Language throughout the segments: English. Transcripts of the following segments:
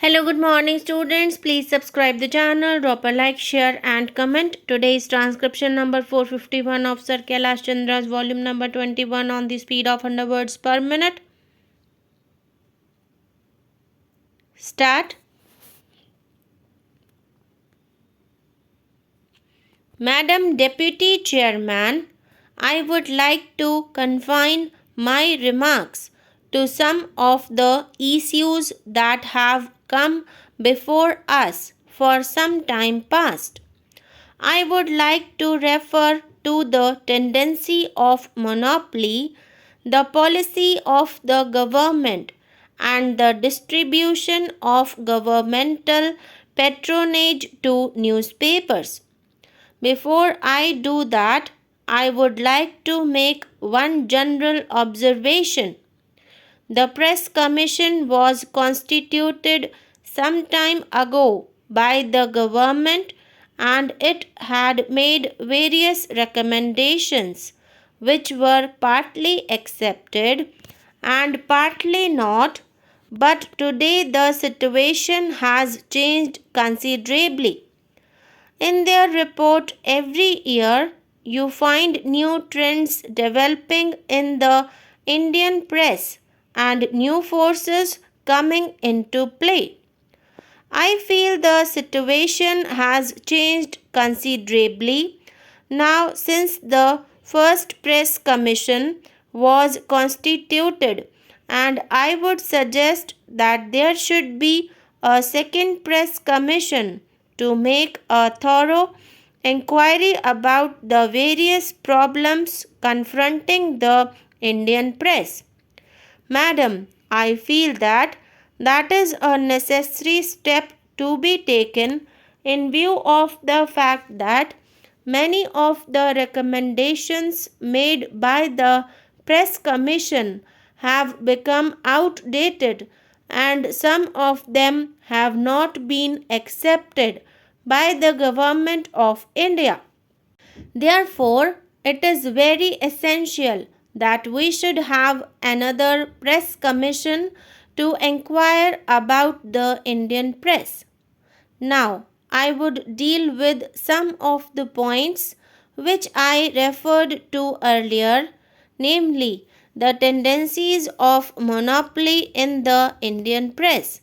Hello, good morning students. Please subscribe the channel, drop a like, share and comment. Today's transcription number 451 of Sir Kailash Chandra's volume number 21 on the speed of 100 words per minute. Start. Madam Deputy Chairman, I would like to confine my remarks to some of the issues that have come before us for some time past. I would like to refer to the tendency of monopoly, the policy of the government, and the distribution of governmental patronage to newspapers. Before I do that, I would like to make one general observation. The Press Commission was constituted some time ago by the government and it had made various recommendations which were partly accepted and partly not, but today the situation has changed considerably. In their report every year, you find new trends developing in the Indian press and new forces coming into play. I feel the situation has changed considerably now since the first press commission was constituted, and I would suggest that there should be a second press commission to make a thorough inquiry about the various problems confronting the Indian press. Madam, I feel that is a necessary step to be taken in view of the fact that many of the recommendations made by the Press Commission have become outdated and some of them have not been accepted by the Government of India. Therefore, it is very essential that we should have another press commission to inquire about the Indian press. Now, I would deal with some of the points which I referred to earlier, namely the tendencies of monopoly in the Indian press.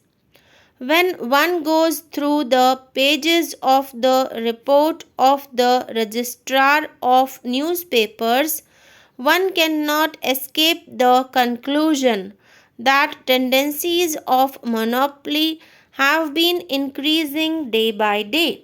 When one goes through the pages of the report of the Registrar of Newspapers, one cannot escape the conclusion that tendencies of monopoly have been increasing day by day.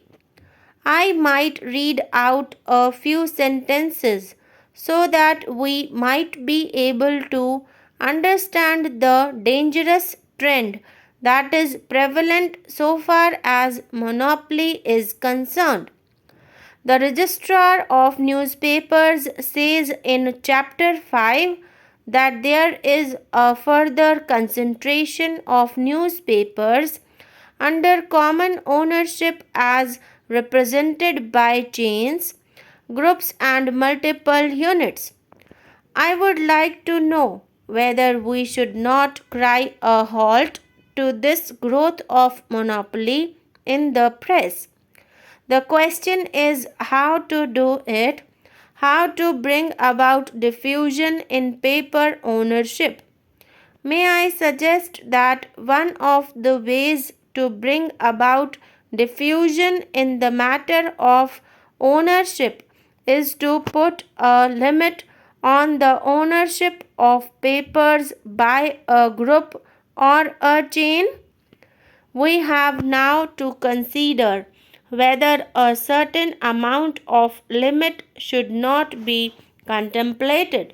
I might read out a few sentences so that we might be able to understand the dangerous trend that is prevalent so far as monopoly is concerned. The Registrar of Newspapers says in Chapter 5 that there is a further concentration of newspapers under common ownership as represented by chains, groups, and multiple units. I would like to know whether we should not cry a halt to this growth of monopoly in the press. The question is how to do it, how to bring about diffusion in paper ownership. May I suggest that one of the ways to bring about diffusion in the matter of ownership is to put a limit on the ownership of papers by a group or a chain? We have now to consider whether a certain amount of limit should not be contemplated.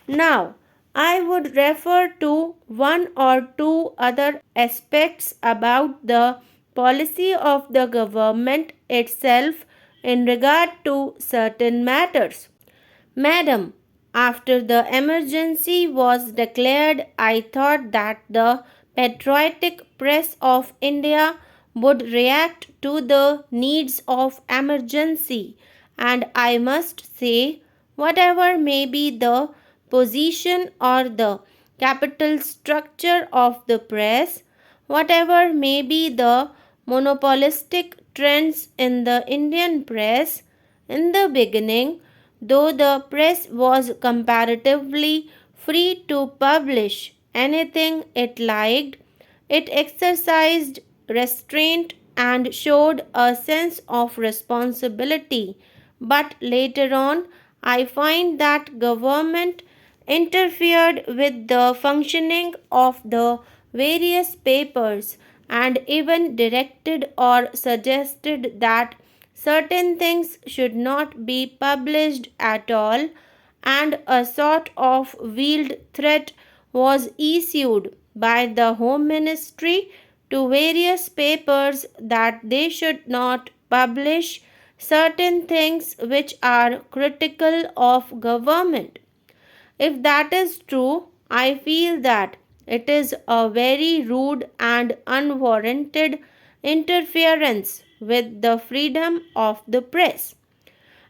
Now, I would refer to one or two other aspects about the policy of the government itself in regard to certain matters. Madam, after the emergency was declared, I thought that the patriotic press of India would react to the needs of emergency, and I must say, whatever may be the position or the capital structure of the press, Whatever may be the monopolistic trends in the Indian press, in the beginning, though the press was comparatively free to publish anything it liked, it exercised restraint and showed a sense of responsibility. But later on, I find that government interfered with the functioning of the various papers and even directed or suggested that certain things should not be published at all, and a sort of veiled threat was issued by the Home Ministry to various papers that they should not publish certain things which are critical of government. If that is true, I feel that it is a very rude and unwarranted interference with the freedom of the press.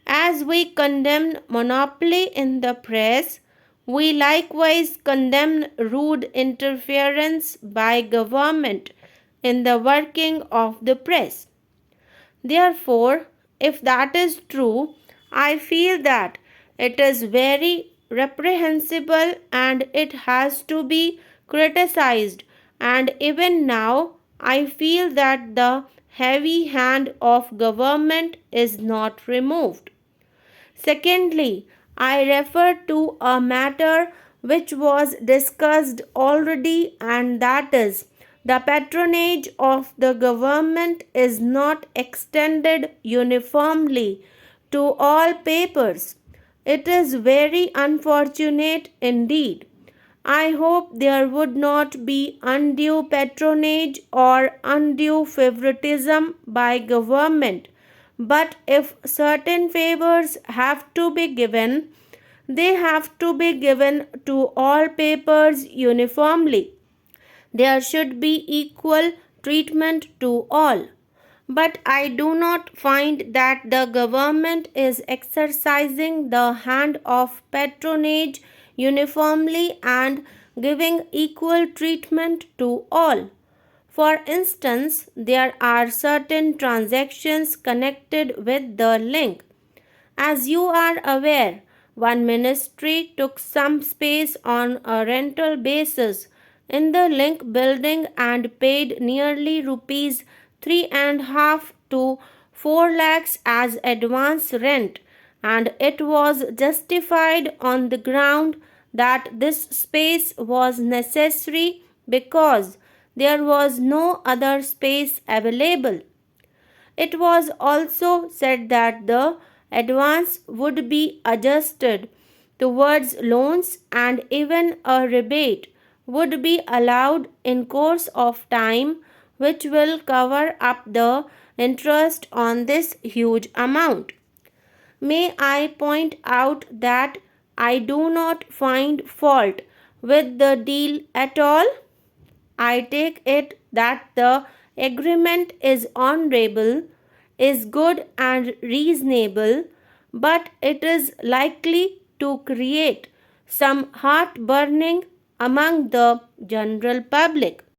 As we condemn monopoly in the press, we likewise condemn rude interference by government in the working of the press. Therefore, if that is true, I feel that it is very reprehensible and it has to be criticized. And even now, I feel that the heavy hand of government is not removed. Secondly, I refer to a matter which was discussed already, and that is the patronage of the government is not extended uniformly to all papers. It is very unfortunate indeed. I hope there would not be undue patronage or undue favoritism by government. But if certain favors have to be given, they have to be given to all papers uniformly. There should be equal treatment to all. But I do not find that the government is exercising the hand of patronage uniformly and giving equal treatment to all. For instance, there are certain transactions connected with the link. As you are aware, one ministry took some space on a rental basis in the link building and paid nearly rupees 3.5 to 4 lakhs as advance rent, and it was justified on the ground that this space was necessary because there was no other space available. It was also said that the advance would be adjusted towards loans and even a rebate would be allowed in course of time, which will cover up the interest on this huge amount. May I point out that I do not find fault with the deal at all? I take it that the agreement is honorable, is good and reasonable, but it is likely to create some heartburning among the general public.